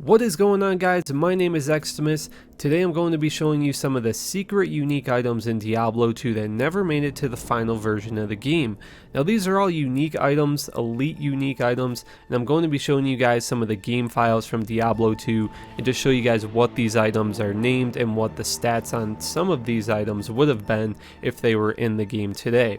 What is going on, guys? My name is Xtimus. Today I'm going to be showing you some of the secret unique items in Diablo 2 that never made it to the final version of the game. Now these are all unique items, elite unique items, and I'm going to be showing you guys some of the game files from Diablo 2 and just show you guys what these items are named and what the stats on some of these items would have been if they were in the game today.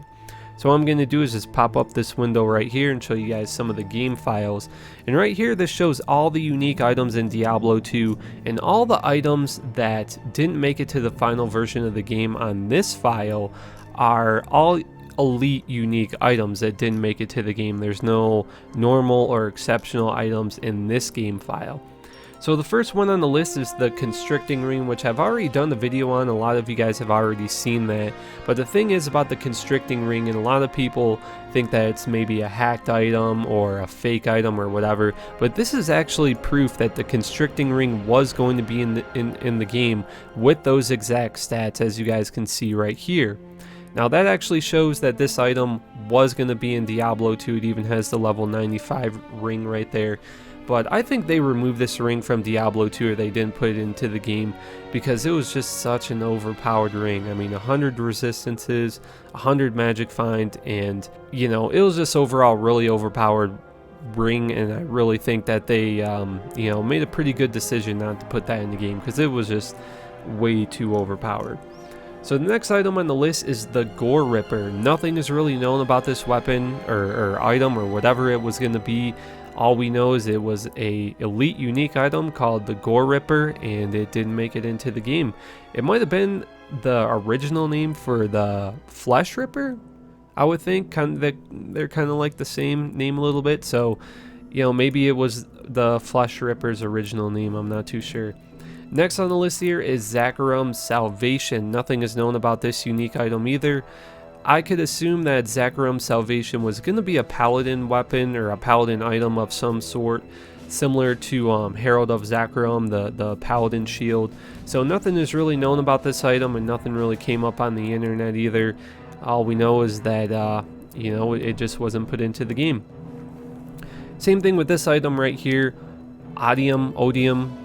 So what I'm going to do is just pop up this window right here and show you guys some of the game files. And right here this shows all the unique items in Diablo 2 and all the items that didn't make it to the final version of the game on this file are all elite unique items that didn't make it to the game. There's no normal or exceptional items in this game file. So the first one on the list is the Constricting Ring, which I've already done the video on. A lot of you guys have already seen that. But the thing is about the Constricting Ring, and a lot of people think that it's maybe a hacked item or a fake item or whatever. But this is actually proof that the Constricting Ring was going to be in the game with those exact stats, as you guys can see right here. Now that actually shows that this item was going to be in Diablo 2. It even has the level 95 ring right there. But I think they removed this ring from Diablo 2, or they didn't put it into the game, because it was just such an overpowered ring. I mean, 100 resistances, 100 magic find, and, you know, it was just overall really overpowered ring, and I really think that they, you know, made a pretty good decision not to put that in the game, because it was just way too overpowered. So the next item on the list is the Gore Ripper. Nothing is really known about this weapon or item or whatever it was going to be. All we know is it was a elite unique item called the Gore Ripper, and it didn't make it into the game. It might have been the original name for the Flesh Ripper, I would think. They're kind of like the same name a little bit, so you know, maybe it was the Flesh Ripper's original name. I'm not too sure. Next on the list here is Zakharum's Salvation. Nothing is known about this unique item either. I could assume that Zakharum's Salvation was going to be a paladin weapon or a paladin item of some sort, similar to Herald of Zakharum, the Paladin Shield. So nothing is really known about this item, and nothing really came up on the internet either. All we know is that, you know, it just wasn't put into the game. Same thing with this item right here, Odium.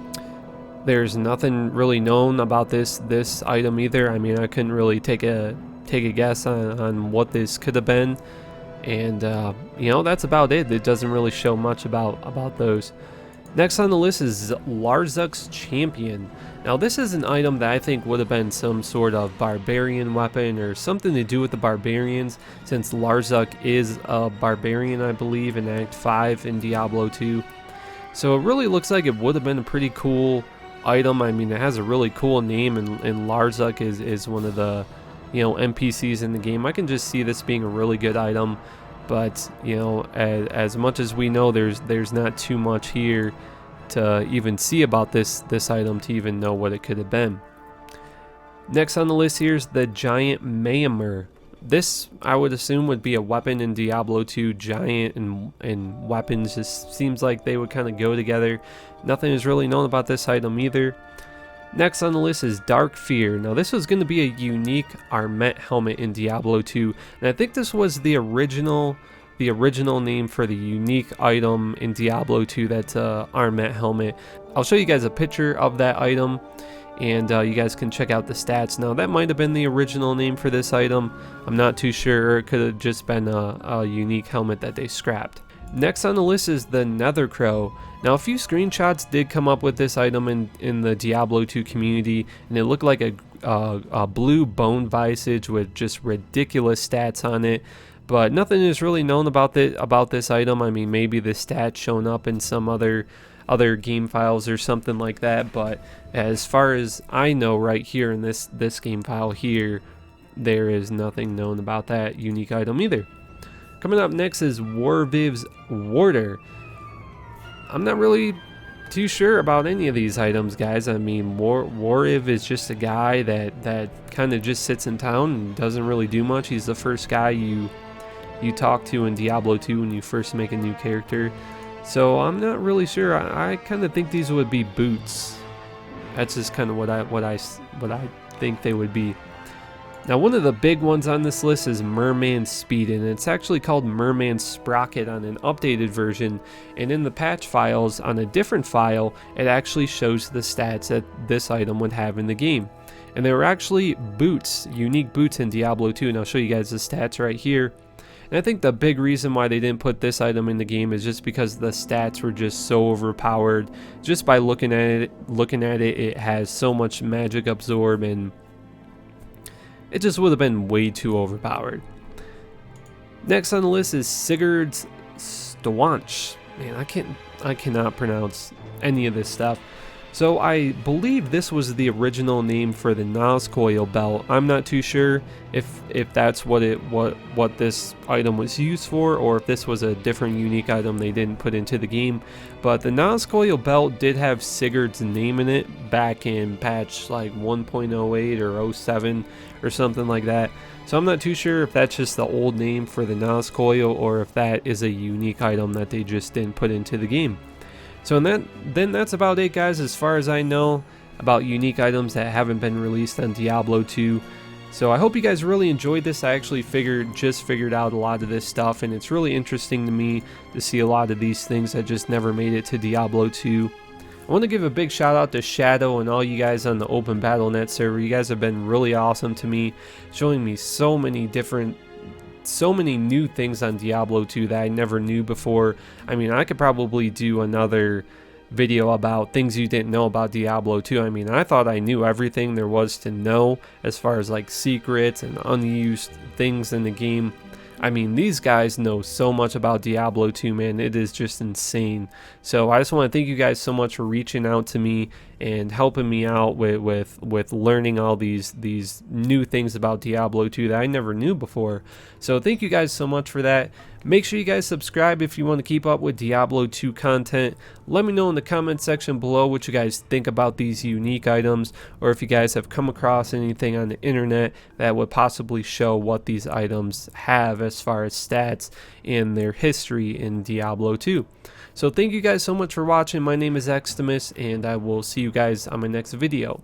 There's nothing really known about this item either. I mean, I couldn't really take a guess on what this could have been, and you know, that's about it. It doesn't really show much about those. Next on the list is Lars X Champion. Now this is an item that I think would have been some sort of barbarian weapon or something to do with the barbarians, since Lars X is a barbarian, I believe, in Act 5 in Diablo 2. So it really looks like it would have been a pretty cool item. I mean, it has a really cool name, and Lars X is one of the, you know, NPCs in the game. I can just see this being a really good item, but you know, as much as we know, there's not too much here to even see about this item to even know what it could have been. Next on the list here is the Giant Mayhemmer. This, I would assume, would be a weapon in Diablo 2. Giant and weapons just seems like they would kind of go together. Nothing is really known about this item either. Next on the list is Dark Fear. Now this was going to be a unique Armet helmet in Diablo 2, and I think this was the original name for the unique item in Diablo 2. That's a Armet helmet. I'll show you guys a picture of that item, and you guys can check out the stats. Now that might have been the original name for this item. I'm not too sure. It could have just been a unique helmet that they scrapped. Next on the list is the Nether Crow. Now a few screenshots did come up with this item in the Diablo 2 community, and it looked like a blue bone visage with just ridiculous stats on it. But nothing is really known about this item. I mean, maybe the stats shown up in some other game files or something like that. But as far as I know, right here in this game file here, there is nothing known about that unique item either. Coming up next is Bibs Warder. I'm not really too sure about any of these items, guys. I mean, Wariv is just a guy that kind of just sits in town and doesn't really do much. He's the first guy you talk to in Diablo 2 when you first make a new character. So I'm not really sure. I kind of think these would be boots. That's just kind of what I think they would be. Now one of the big ones on this list is Merman Speed, and it's actually called Merman Sprocket on an updated version, and in the patch files on a different file it actually shows the stats that this item would have in the game. And there were actually boots, unique boots in Diablo 2, and I'll show you guys the stats right here. And I think the big reason why they didn't put this item in the game is just because the stats were just so overpowered. Just by looking at it, it has so much magic absorb, and it just would have been way too overpowered. Next on the list is Sigurd's Staunch. Man, I cannot pronounce any of this stuff. So I believe this was the original name for the Nazcoil belt. I'm not too sure if that's what this item was used for, or if this was a different unique item they didn't put into the game. But the Nazcoil belt did have Sigurd's name in it back in patch like 1.08 or 07 or something like that. So I'm not too sure if that's just the old name for the Nazcoil, or if that is a unique item that they just didn't put into the game. So then that's about it, guys, as far as I know about unique items that haven't been released on Diablo 2. So I hope you guys really enjoyed this. I actually just figured out a lot of this stuff, and it's really interesting to me to see a lot of these things that just never made it to Diablo 2. I want to give a big shout out to Shadow and all you guys on the Open Battle.net server. You guys have been really awesome to me, showing me so many new things on Diablo 2 that I never knew before. I mean, I could probably do another video about things you didn't know about Diablo 2. I mean, I thought I knew everything there was to know as far as like secrets and unused things in the game. I mean, these guys know so much about Diablo 2, man. It is just insane. So I just want to thank you guys so much for reaching out to me and helping me out with learning all these new things about Diablo 2 that I never knew before. So thank you guys so much for that. Make sure you guys subscribe if you want to keep up with Diablo 2 content. Let me know in the comment section below what you guys think about these unique items, or if you guys have come across anything on the internet that would possibly show what these items have as far as stats and their history in Diablo 2. So thank you guys so much for watching. My name is Xtimus, and I will see you guys on my next video.